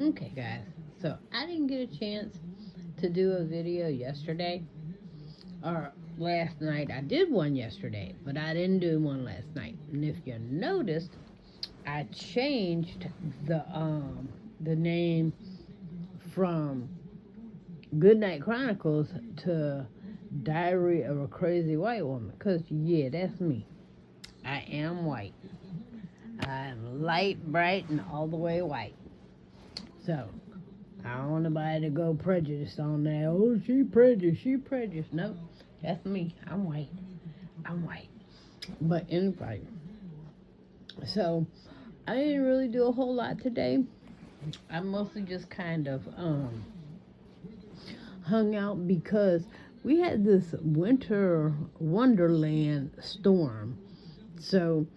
Okay, guys. So I didn't get a chance to do a video yesterday or last night. I did one yesterday, but I didn't do one last night. And if you noticed, I changed the name from Goodnight Chronicles to Diary of a Crazy White Woman. Cause yeah, that's me. I am white. I'm light, bright, and all the way white. So I don't want nobody to go prejudiced on that. Oh, she prejudiced, she prejudiced. Nope, that's me. I'm white. I'm white. But anyway, so I didn't really do a whole lot today. I mostly just kind of hung out because we had this winter wonderland storm. So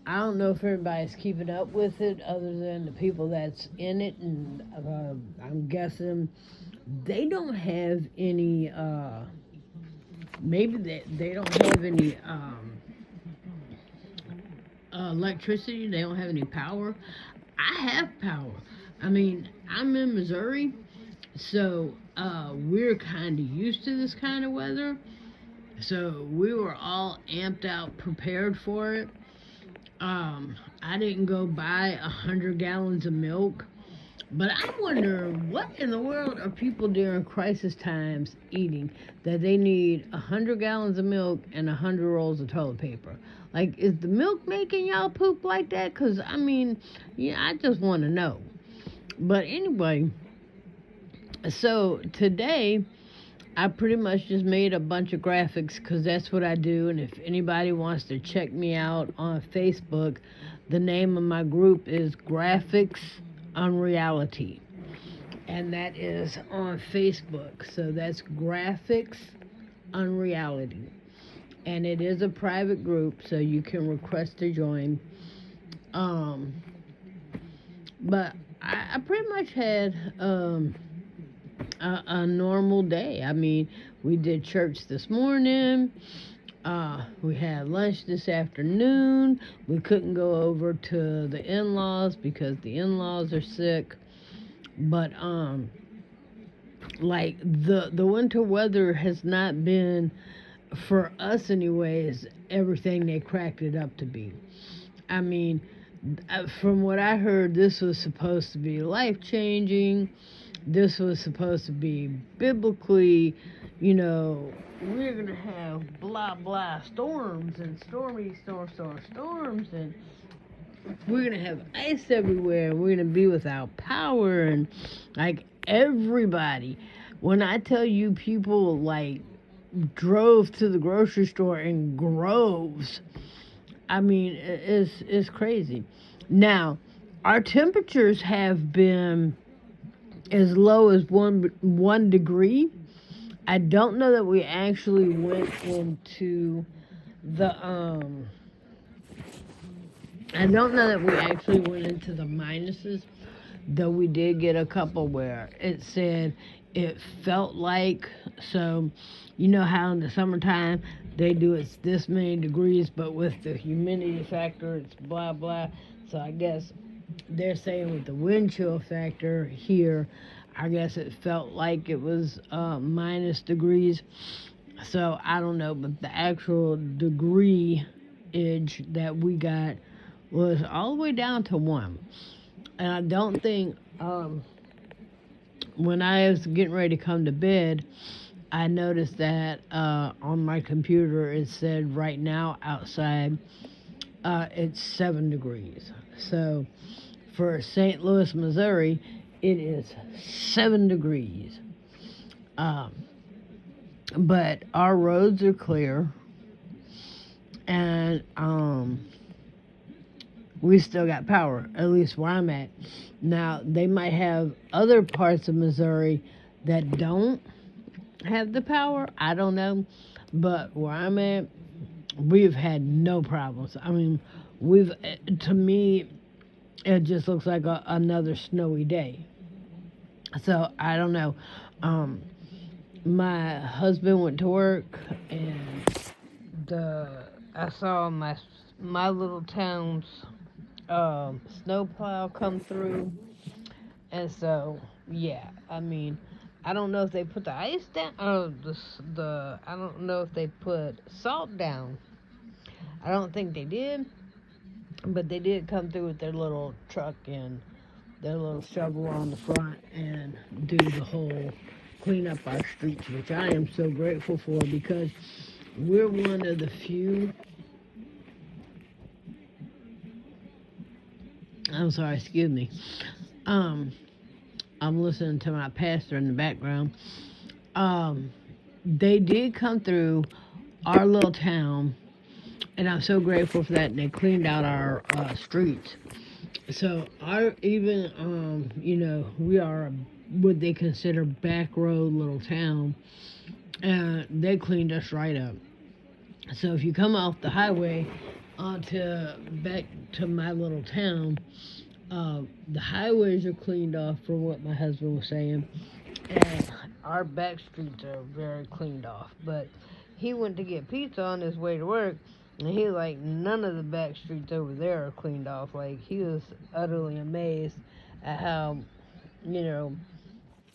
I don't know if everybody's keeping up with it other than the people that's in it, and I'm guessing they don't have any maybe they don't have any electricity, they don't have any power. I have power. I mean, I'm in Missouri, so we're kind of used to this kind of weather, so we were all amped out prepared for it. I didn't go buy 100 gallons of milk, but I wonder what in the world are people during crisis times eating that they need 100 gallons of milk and 100 rolls of toilet paper. Like, is the milk making y'all poop like that? Cause I mean, yeah, I just want to know. But anyway, so today I pretty much just made a bunch of graphics because that's what I do. And if anybody wants to check me out on Facebook, the name of my group is Graphics on Reality. And that is on Facebook. So that's Graphics on Reality. And it is a private group, so you can request to join. But I pretty much had a normal day. I mean, we did church this morning. We had lunch this afternoon. We couldn't go over to the in-laws because the in-laws are sick. But like the winter weather has not been, for us anyways, everything they cracked it up to be. I mean, from what I heard, this was supposed to be life-changing. This was supposed to be biblically, we're going to have blah, blah storms and storms, and we're going to have ice everywhere. We're going to be without power, and like everybody. When I tell you people like drove to the grocery store in groves, I mean, it's crazy. Now, our temperatures have been as low as one degree. I don't know that we actually went into the I don't know that we actually went into the minuses, though we did get a couple where it said it felt like, so you know how in the summertime they do it's this many degrees, but with the humidity factor it's blah blah. So I guess they're saying with the wind chill factor here, I guess it felt like it was minus degrees. So I don't know, but the actual degree edge that we got was all the way down to 1. And I don't think when I was getting ready to come to bed, I noticed that on my computer it said right now outside it's 7 degrees. So for St. Louis, Missouri, it is 7 degrees. But our roads are clear, and we still got power, at least where I'm at. Now, they might have other parts of Missouri that don't have the power. I don't know. But where I'm at, we've had no problems. I mean, to me, it just looks like another snowy day. So, I don't know. My husband went to work, and I saw my little town's snowplow come through, And so, yeah, I mean, I don't know if they put the ice down, or I don't know if they put salt down. I don't think they did, but they did come through with their little truck and their little shovel on the front and do the whole clean up our streets, which I am so grateful for, because we're one of the few. I'm sorry, excuse me. Um, I'm listening to my pastor in the background. Um, they did come through our little town, and I'm so grateful for that. And they cleaned out our streets. So our even we are what they consider back road little town, and they cleaned us right up. So if you come off the highway onto back to my little town, the highways are cleaned off from what my husband was saying, and our back streets are very cleaned off. But he went to get pizza on his way to work, and he like none of the back streets over there are cleaned off. Like he was utterly amazed at how you know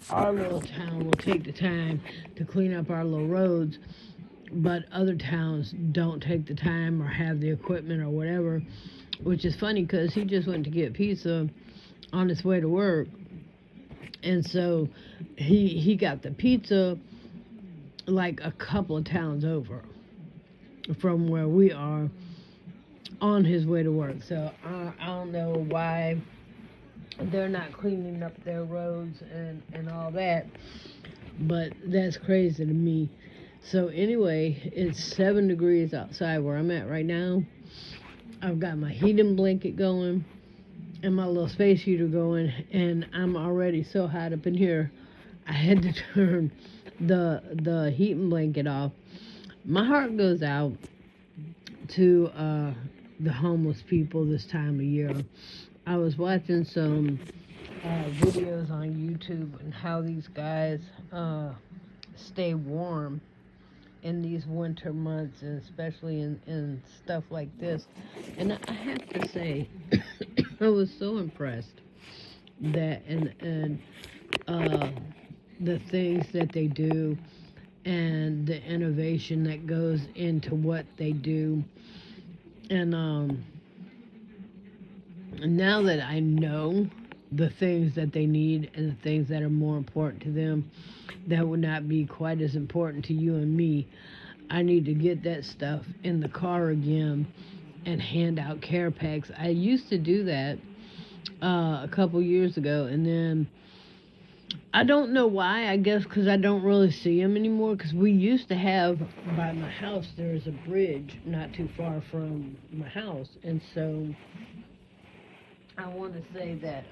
our little town will take the time to clean up our little roads, but other towns don't take the time or have the equipment or whatever. Which is funny because he just went to get pizza on his way to work, and so he got the pizza like a couple of towns over from where we are on his way to work. So I don't know why they're not cleaning up their roads and all that, but that's crazy to me. So anyway, it's 7 degrees outside where I'm at right now. I've got my heating blanket going and my little space heater going, and I'm already so hot up in here. I had to turn the heating blanket off. My heart goes out to the homeless people this time of year. I was watching some videos on YouTube and how these guys stay warm in these winter months, and especially in stuff like this. And I have to say, I was so impressed that and uh, the things that they do and the innovation that goes into what they do. And now that I know the things that they need and the things that are more important to them, that would not be quite as important to you and me, I need to get that stuff in the car again and hand out care packs. I used to do that a couple years ago, and then I don't know why. I guess because I don't really see them anymore. Because we used to have by my house, there's a bridge not too far from my house, and so I want to say that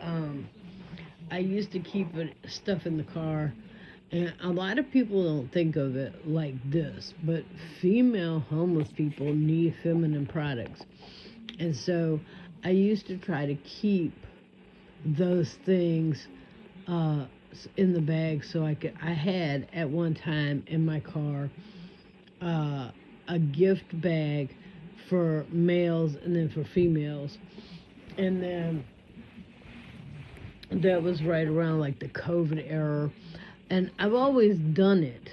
I used to keep stuff in the car. And a lot of people don't think of it like this, but female homeless people need feminine products. And so I used to try to keep those things uh, in the bag so I had at one time in my car a gift bag for males and then for females. And then that was right around like the COVID era. And I've always done it,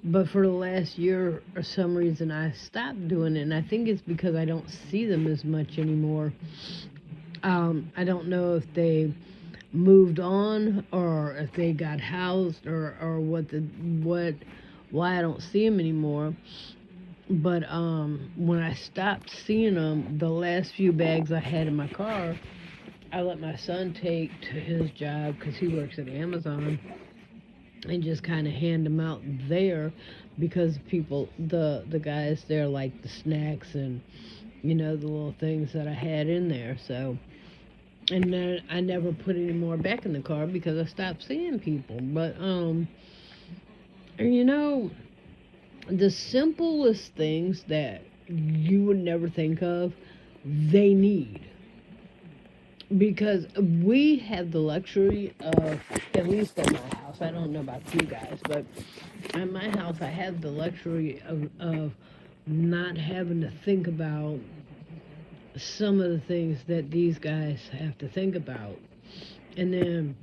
but for the last year, for some reason, I stopped doing it, and I think it's because I don't see them as much anymore. I don't know if they moved on or if they got housed or why I don't see them anymore. But when I stopped seeing them, the last few bags I had in my car, I let my son take to his job because he works at Amazon, and just kind of hand them out there because the guys there like the snacks and the little things that I had in there. So, and then I never put any more back in the car because I stopped seeing people. But you know the simplest things that you would never think of, they need, because we have the luxury of, at least at my house, I don't know about you guys, but at my house I have the luxury of not having to think about some of the things that these guys have to think about. And then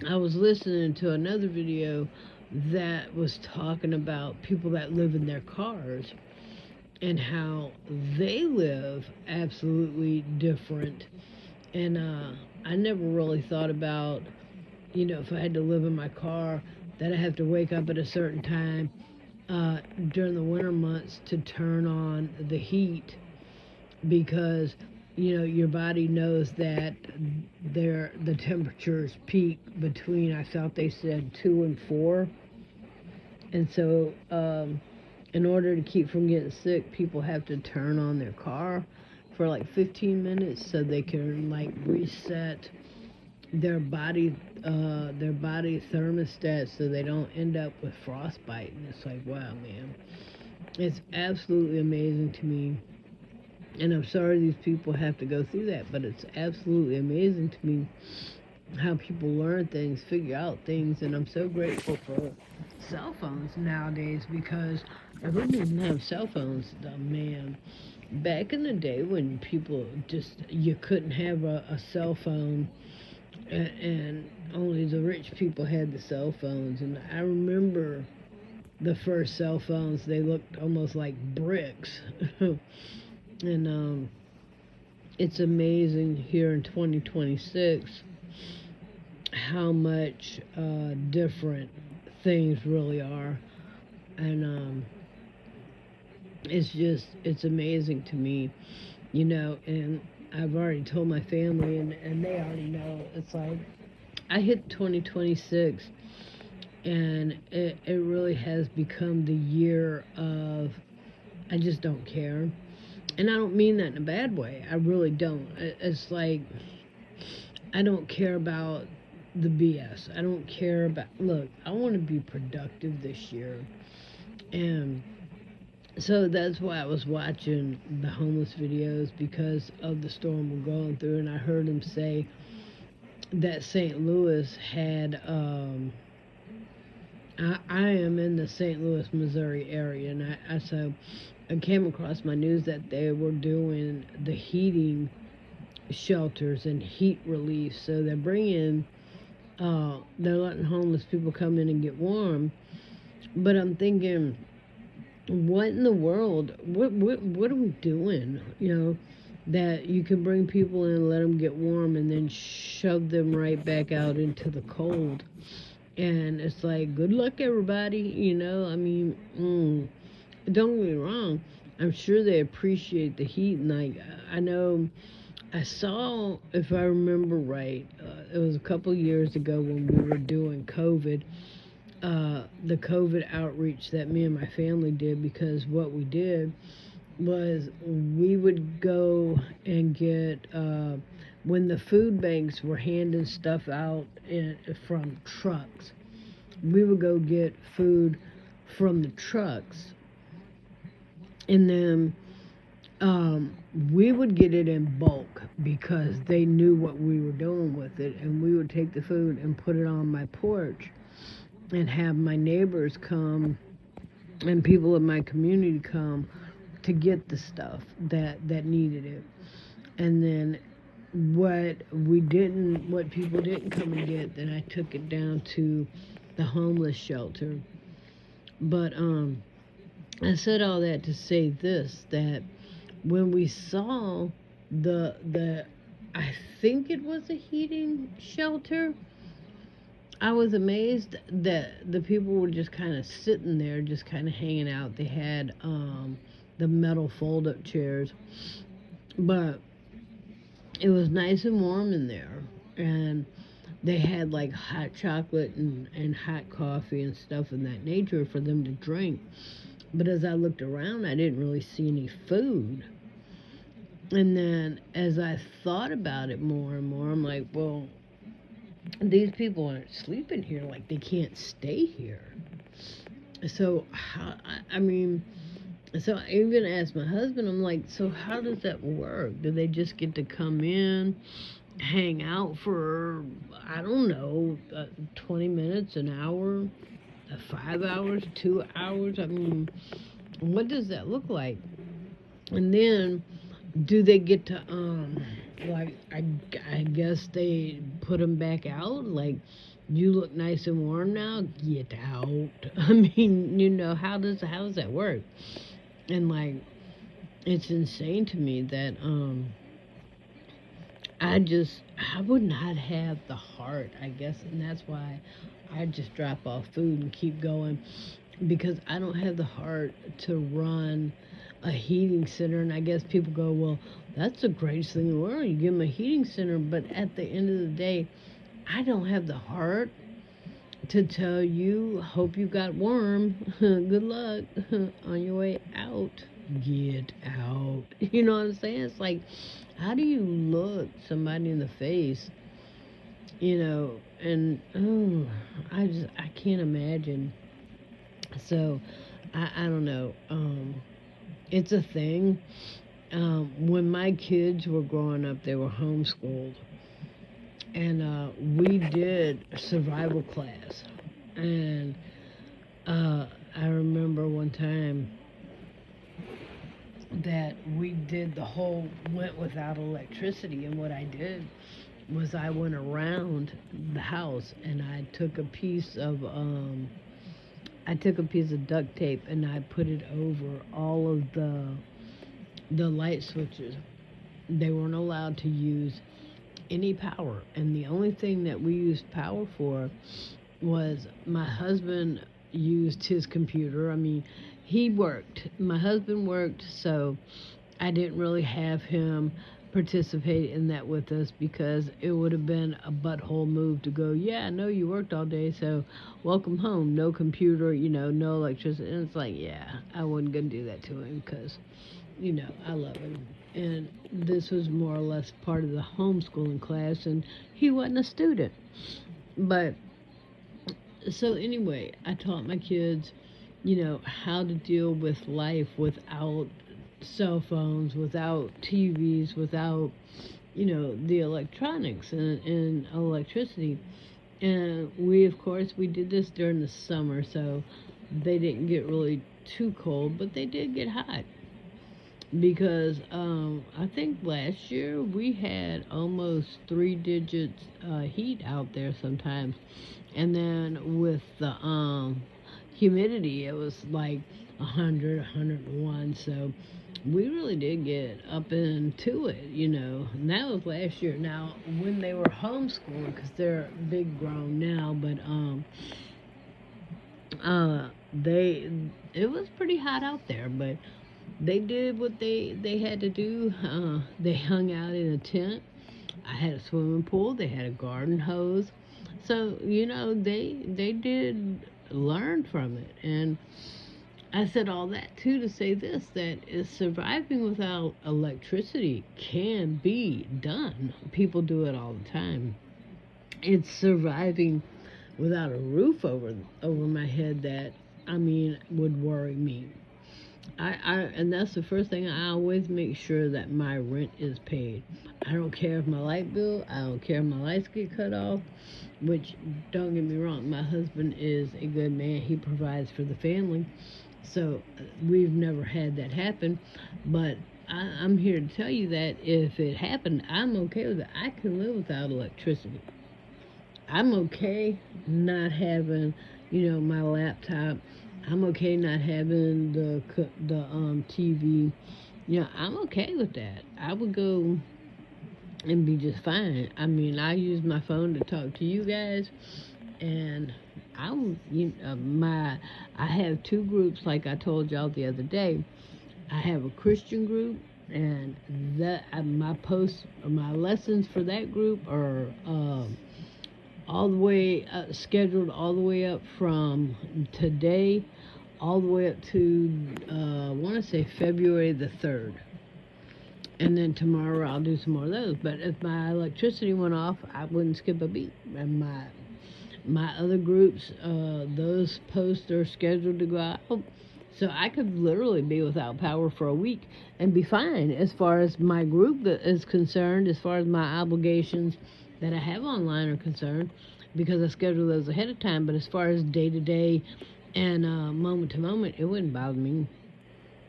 I was listening to another video that was talking about people that live in their cars and how they live absolutely different. And I never really thought about, if I had to live in my car, that I have to wake up at a certain time during the winter months to turn on the heat because your body knows that the temperatures peak between, I thought they said 2 and 4. And so in order to keep from getting sick, people have to turn on their car for like 15 minutes so they can like reset their body thermostat so they don't end up with frostbite. And it's like, wow, man, it's absolutely amazing to me. And I'm sorry these people have to go through that, but it's absolutely amazing to me how people learn things, figure out things. And I'm so grateful for cell phones nowadays, because if we didn't have cell phones, man, back in the day when people you couldn't have a cell phone, and only the rich people had the cell phones. And I remember the first cell phones, they looked almost like bricks. And it's amazing here in 2026 how much different things really are. And it's amazing to me, and I've already told my family, and they already know. It's like I hit 2026, and it really has become the year of I just don't care. And I don't mean that in a bad way. I really don't. It's like I don't care about the BS. I don't care about. Look, I want to be productive this year. And so that's why I was watching the homeless videos, because of the storm we're going through. And I heard him say that St. Louis had. I am in the St. Louis, Missouri area, and I came across my news that they were doing the heating shelters and heat relief. So they're letting homeless people come in and get warm. But I'm thinking, what in the world? What are we doing? That you can bring people in and let them get warm and then shove them right back out into the cold. And it's like, good luck, everybody. I mean, don't get me wrong. I'm sure they appreciate the heat. And I know I saw, if I remember right, it was a couple years ago when we were doing COVID, the COVID outreach that me and my family did, because what we did was we would go and get, when the food banks were handing stuff out from trucks, we would go get food from the trucks, and then we would get it in bulk because they knew what we were doing with it, and we would take the food and put it on my porch and have my neighbors come and people in my community come to get the stuff that needed it. And then what people didn't come and get, then I took it down to the homeless shelter. But I said all that to say this, that when we saw I think it was a heating shelter, I was amazed that the people were just kind of sitting there, just kind of hanging out. They had the metal fold-up chairs, but it was nice and warm in there, and they had like hot chocolate and hot coffee and stuff of that nature for them to drink. But as I looked around, I didn't really see any food. And then as I thought about it more and more, I'm like, well, these people aren't sleeping here. Like, they can't stay here. So, so I even asked my husband, I'm like, so how does that work? Do they just get to come in, hang out for, I don't know, 20 minutes, an hour, 5 hours, 2 hours? I mean, what does that look like? And then do they get to like I guess they put them back out, like, you look nice and warm now, get out. I mean, how does that work? And like, it's insane to me that I would not have the heart, I guess, and that's why I just drop off food and keep going, because I don't have the heart to run a heating center. And I guess people go, well, that's the greatest thing in the world. You give them a heating center, but at the end of the day, I don't have the heart to tell you, hope you got warm. Good luck on your way out. Get out. You know what I'm saying? It's like, how do you look somebody in the face, and I can't imagine. So I don't know. It's a thing. When my kids were growing up, they were homeschooled, and we did survival class. And I remember one time that we did went without electricity, and what I did was I went around the house and I took a piece of duct tape and I put it over all of the light switches. They weren't allowed to use any power, and the only thing that we used power for was my husband used his computer. I mean, my husband worked, so I didn't really have him participate in that with us, because it would have been a butthole move to go, yeah, I know you worked all day, so welcome home, no computer, no electricity. And it's like, yeah, I wasn't gonna do that to him, because I love him. And this was more or less part of the homeschooling class, and he wasn't a student. But so anyway, I taught my kids, how to deal with life without cell phones, without TVs, without, the electronics and electricity. And of course, we did this during the summer, so they didn't get really too cold, but they did get hot. Because I think last year we had almost 3 digits heat out there sometimes. And then with the humidity, it was like 100, 101. So we really did get up into it, and that was last year. Now, when they were homeschooling, because they're big grown now, but they it was pretty hot out there, but they did what they had to do. They hung out in a tent. I had a swimming pool. They had a garden hose. So they did learn from it. And I said all that too to say this, that is, surviving without electricity can be done. People do it all the time. It's surviving without a roof over my head that, would worry me. And that's the first thing. I always make sure that my rent is paid. I don't care if my light bill, I don't care if my lights get cut off, which, don't get me wrong, my husband is a good man. He provides for the family. So we've never had that happen. But I'm here to tell you that if it happened, I'm okay with it. I can live without electricity. I'm okay not having, my laptop. I'm okay not having the TV. I'm okay with that. I would go and be just fine. I use my phone to talk to you guys, and I have 2 groups, like I told y'all the other day. I have a Christian group, and that my lessons for that group are all the way scheduled all the way up from today all the way up to I want to say February the 3rd. And then tomorrow I'll do some more of those. But if my electricity went off, I wouldn't skip a beat. And my other groups, those posts are scheduled to go out. So I could literally be without power for a week and be fine as far as my group is concerned, as far as my obligations that I have online are concerned, because I schedule those ahead of time. But as far as day to day and moment to moment, it wouldn't bother me.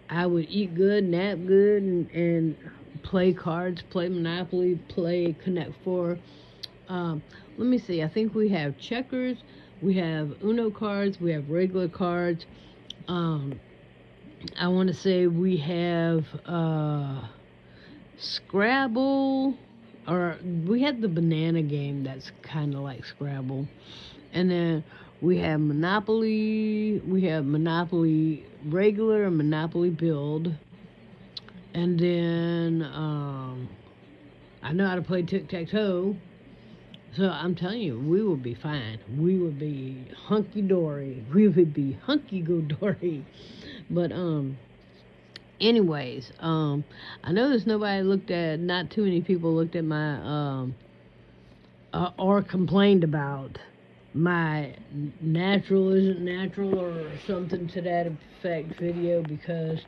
I would eat good, nap good, and play cards, play Monopoly, play Connect Four. Um, Let me see. I think we have checkers, we have Uno cards, we have regular cards. Um, I want to say we have Scrabble, or we had the banana game that's kind of like Scrabble. And then we have Monopoly, we have Monopoly regular and Monopoly build. And then I know how to play tic tac toe. So I'm telling you, we would be fine. We would be hunky dory. We would be hunky go dory. But anyways, I know there's nobody looked at. Not too many people looked at my or complained about my natural isn't natural or something to that effect video, because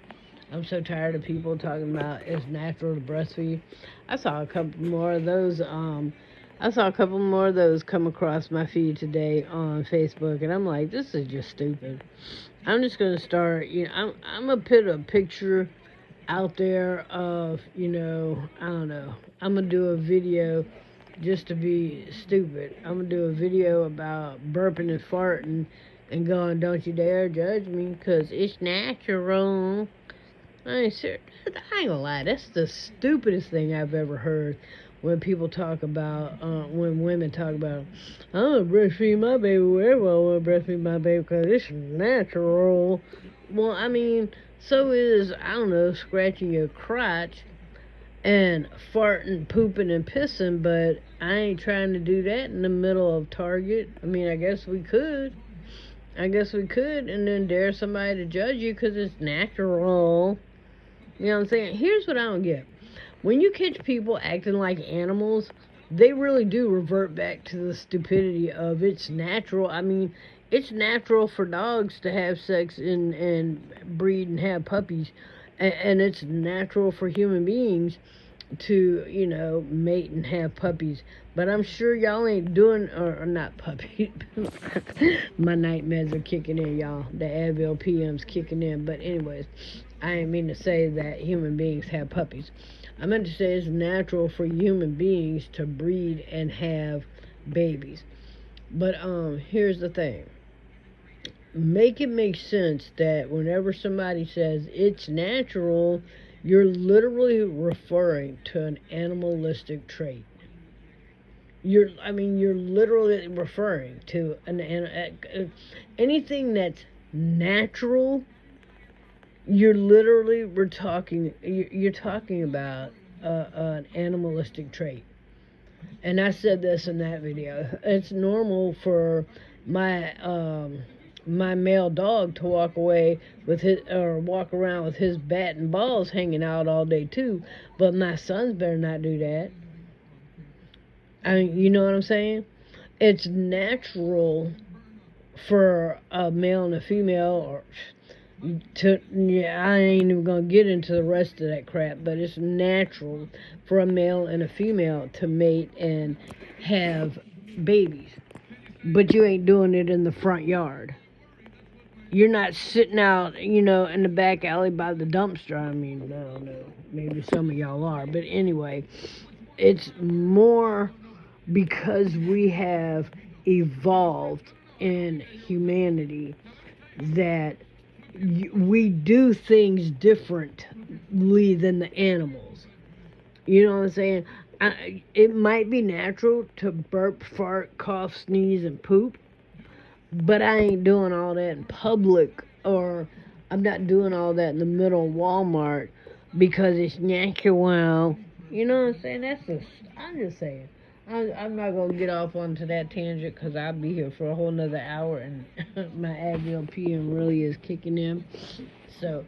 I'm so tired of people talking about it's natural to breastfeed. I saw a couple more of those. I saw a couple more of those come across my feed today on Facebook, and I'm like, this is just stupid. I'm just gonna start. I'm gonna put a picture out there of, I don't know. I'm gonna do a video just to be stupid. I'm gonna do a video about burping and farting and going, don't you dare judge me, 'cause it's natural. I ain't serious. I ain't gonna lie, that's the stupidest thing I've ever heard when people talk about, when women talk about, I'm gonna breastfeed my baby wherever I wanna breastfeed my baby because it's natural. Well, I mean, so is, I don't know, scratching your crotch and farting, pooping, and pissing, but I ain't trying to do that in the middle of Target. I mean, I guess we could. And then dare somebody to judge you because it's natural. You know what I'm saying? Here's what I don't get. When you catch people acting like animals, they really do revert back to the stupidity of it's natural. I mean, it's natural for dogs to have sex and breed and have puppies. And it's natural for human beings to, mate and have puppies. But I'm sure y'all ain't doing, or not puppies. My nightmares are kicking in, y'all. The Advil PM's kicking in. But anyways, I didn't mean to say that human beings have puppies. I meant to say it's natural for human beings to breed and have babies. But here's the thing. Make it make sense that whenever somebody says it's natural, you're literally referring to an animalistic trait. You're literally referring to anything that's natural. You're talking about an animalistic trait. And I said this in that video. It's normal for my my male dog to walk around with his bat and balls hanging out all day too, but my sons better not do that. I mean, you know what I'm saying? It's natural for a male and a female, I ain't even gonna get into the rest of that crap, but it's natural for a male and a female to mate and have babies. But you ain't doing it in the front yard. You're not sitting out, in the back alley by the dumpster. I mean, no, maybe some of y'all are, but anyway, it's more because we have evolved in humanity that we do things differently than the animals. You know what I'm saying? It might be natural to burp, fart, cough, sneeze, and poop, but I ain't doing all that in public, or I'm not doing all that in the middle of Walmart because it's natural. You know what I'm saying? I'm just saying. I'm not going to get off onto that tangent because I'll be here for a whole nother hour and my Advil PM really is kicking in. So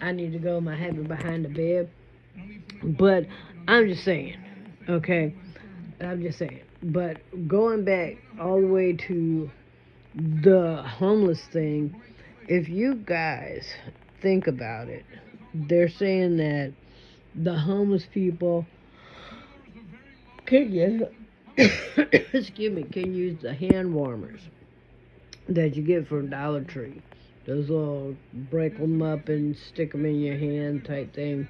I need to go my habit behind the bed. But I'm just saying, okay? I'm just saying. But going back all the way to the homeless thing, if you guys think about it, they're saying that the homeless people can use the hand warmers that you get from Dollar Tree. Those little break them up and stick them in your hand type thing.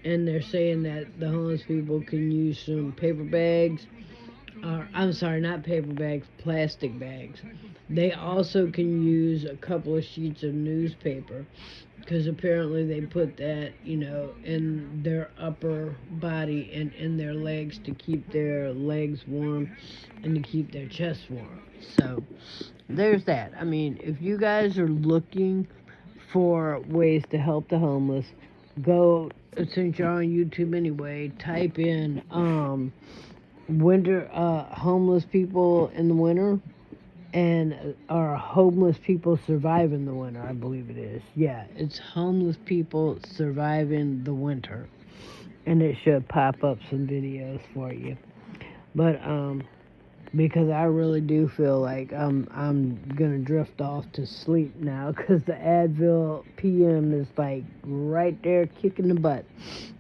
and they're saying that the homeless people can use some paper bags, or I'm sorry, not paper bags, plastic bags. They also can use a couple of sheets of newspaper because apparently they put that, in their upper body and in their legs to keep their legs warm and to keep their chest warm. So there's that. I mean, if you guys are looking for ways to help the homeless, go, since you're on YouTube anyway, type in winter homeless people in the winter, and or homeless people surviving the winter, I believe it is. Yeah, it's homeless people surviving the winter, and it should pop up some videos for you. But because I really do feel like I'm gonna drift off to sleep now, because the Advil PM is like right there kicking the butt,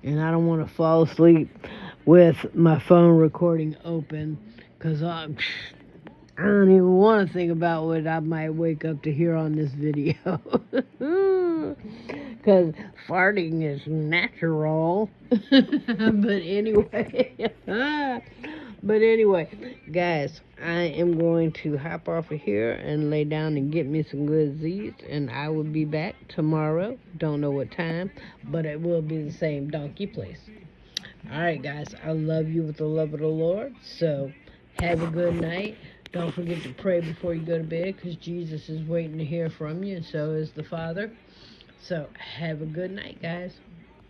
and I don't want to fall asleep with my phone recording open, because I don't even want to think about what I might wake up to hear on this video. Because farting is natural. But anyway. But anyway, guys, I am going to hop off of here and lay down and get me some good Z's. And I will be back tomorrow. Don't know what time, but it will be the same donkey place. Alright, guys, I love you with the love of the Lord. So, have a good night. Don't forget to pray before you go to bed, because Jesus is waiting to hear from you, and so is the Father. So, have a good night, guys.